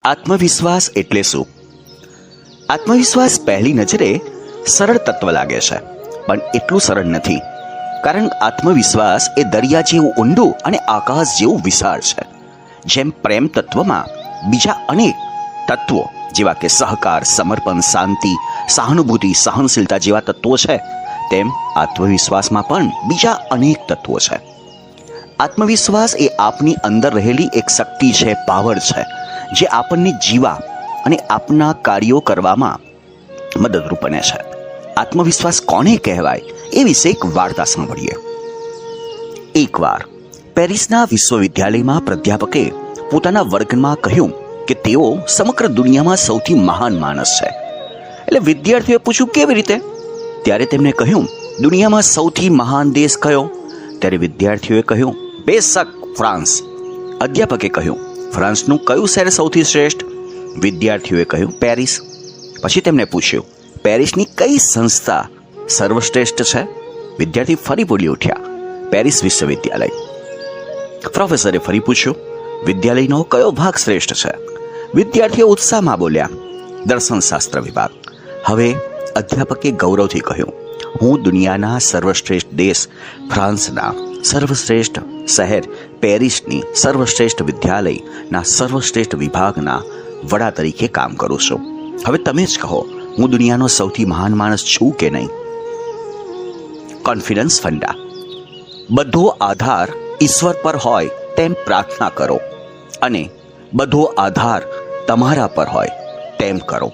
આત્મવિશ્વાસ એટલે શું? આત્મવિશ્વાસ પહેલી નજરે સરળ તત્વ લાગે છે, પણ એટલું સરળ નથી. કારણ આત્મવિશ્વાસ એ દરિયા જેવું ઊંડું અને આકાશ જેવું વિશાળ છે. જેમ પ્રેમ તત્વમાં બીજા અનેક તત્વો જેવા કે સહકાર, સમર્પણ, શાંતિ, સહાનુભૂતિ, સહનશીલતા જેવા તત્વો છે, તેમ આત્મવિશ્વાસમાં પણ બીજા અનેક તત્વો છે. આત્મવિશ્વાસ એ આપની અંદર રહેલી એક શક્તિ છે, પાવર છે, જે આપણને જીવા અને આપના કાર્યો કરવામાં મદદરૂપ બને છે. આત્મવિશ્વાસ કોને કહેવાય એ વિશે એક વાર્તા સાંભળીએ. એકવાર પેરિસના વિશ્વવિદ્યાલયમાં પ્રાધ્યાપકે પોતાના વર્ગમાં કહ્યું કે તેઓ સમગ્ર દુનિયામાં સૌથી મહાન માણસ છે. એટલે વિદ્યાર્થીઓએ પૂછ્યું, કેવી રીતે? ત્યારે તેમણે કહ્યું, દુનિયામાં સૌથી મહાન દેશ કયો? ત્યારે વિદ્યાર્થીઓએ કહ્યું, બેશક ફ્રાન્સ. અધ્યાપકે કહ્યું, ફ્રાન્સનું કયું શહેર સૌથી શ્રેષ્ઠ? વિદ્યાર્થીઓએ કહ્યું, પેરિસ. પછી તેમણે પૂછ્યું, પેરિસની કઈ સંસ્થા સર્વશ્રેષ્ઠ છે? વિદ્યાર્થી ફરી બોલી ઉઠ્યા, પેરિસ વિશ્વવિદ્યાલય. પ્રોફેસરે ફરી પૂછ્યું, વિદ્યાલયનો કયો ભાગ શ્રેષ્ઠ છે? વિદ્યાર્થીઓ ઉત્સાહમાં બોલ્યા, દર્શનશાસ્ત્ર વિભાગ. હવે અધ્યાપકે ગૌરવથી કહ્યું, હું દુનિયાના સર્વશ્રેષ્ઠ દેશ ફ્રાન્સના સર્વશ્રેષ્ઠ શહેર પેરિસની સર્વશ્રેષ્ઠ વિદ્યાલયના સર્વશ્રેષ્ઠ વિભાગના વડા તરીકે કામ કરું છું. હવે તમે જ કહો, હું દુનિયાનો સૌથી મહાન માણસ છું કે નહીં? કોન્ફિડન્સ ફંડા. બધો આધાર ઈશ્વર પર હોય તેમ પ્રાર્થના કરો અને બધો આધાર તમારા પર હોય તેમ કરો.